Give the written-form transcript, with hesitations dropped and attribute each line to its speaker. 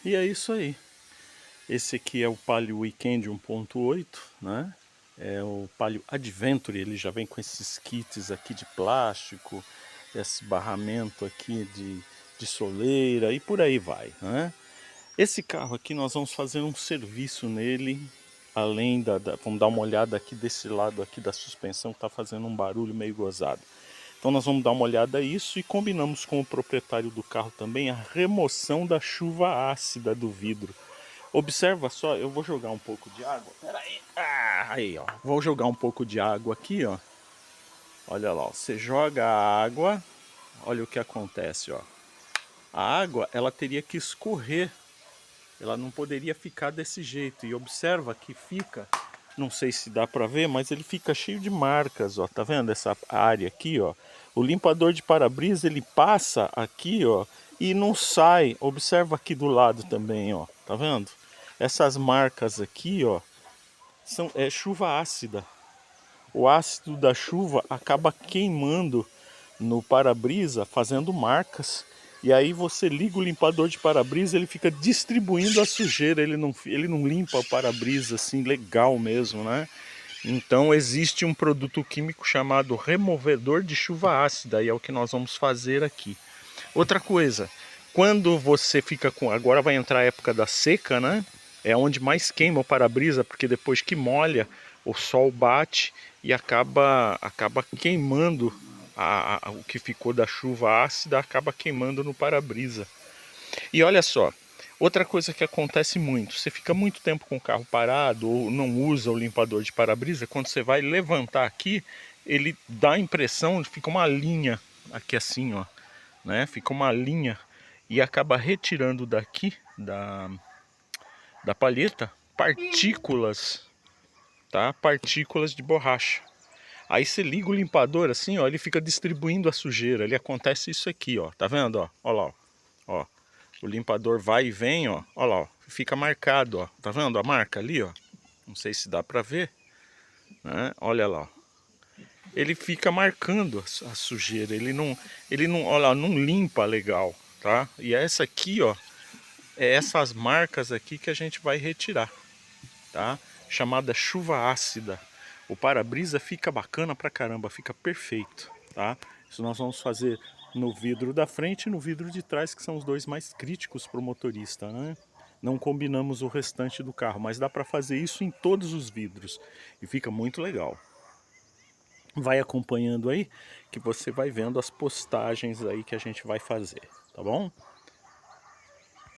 Speaker 1: E é isso aí. Esse aqui é o Palio Weekend 1.8, né? É o Palio Adventure, ele já vem com esses kits aqui de plástico, esse barramento aqui de soleira e por aí vai, né? Esse carro aqui nós vamos fazer um serviço nele, além vamos dar uma olhada aqui desse lado aqui da suspensão que está fazendo um barulho meio gozado. Então nós vamos dar uma olhada a isso e combinamos com o proprietário do carro também a remoção da chuva ácida do vidro. Observa só, eu vou jogar um pouco de água. Pera aí. Aí, ó. Vou jogar um pouco de água aqui, ó. Olha lá, ó. Você joga a água, olha o que acontece, ó. A água, ela teria que escorrer. Ela não poderia ficar desse jeito. E observa que fica, não sei se dá pra ver, mas ele fica cheio de marcas, ó. Tá vendo essa área aqui, ó? O limpador de para-brisa, ele passa aqui, ó, e não sai. Observa aqui do lado também, ó. Tá vendo? Essas marcas aqui, ó, é chuva ácida. O ácido da chuva acaba queimando no para-brisa, fazendo marcas. E aí você liga o limpador de para-brisa, ele fica distribuindo a sujeira, ele não limpa o para-brisa assim legal mesmo, né? Então existe um produto químico chamado removedor de chuva ácida, e é o que nós vamos fazer aqui. Outra coisa, quando você fica com... Agora vai entrar a época da seca, né? É onde mais queima o para-brisa, porque depois que molha, o sol bate e acaba queimando o que ficou da chuva ácida, acaba queimando no para-brisa. E olha só, outra coisa que acontece muito, você fica muito tempo com o carro parado ou não usa o limpador de para-brisa, quando você vai levantar aqui, ele dá a impressão, fica uma linha aqui assim, ó, né? Fica uma linha e acaba retirando daqui da palheta partículas, tá? Partículas de borracha. Aí você liga o limpador assim, ó, ele fica distribuindo a sujeira. Ele acontece isso aqui, ó. Tá vendo, ó? Ó lá, ó. Ó. O limpador vai e vem, ó. Ó lá, ó. Fica marcado, ó. Tá vendo a marca ali, ó? Não sei se dá pra ver, né? Olha lá, ó. Ele fica marcando a sujeira. Olha lá, não limpa legal, tá? E essa aqui, ó, é essas marcas aqui que a gente vai retirar, tá? Chamada chuva ácida. O para-brisa fica bacana pra caramba, fica perfeito, tá? Isso nós vamos fazer no vidro da frente e no vidro de trás, que são os dois mais críticos para o motorista, né? Não combinamos o restante do carro, mas dá para fazer isso em todos os vidros e fica muito legal. Vai acompanhando aí que você vai vendo as postagens aí que a gente vai fazer, tá bom?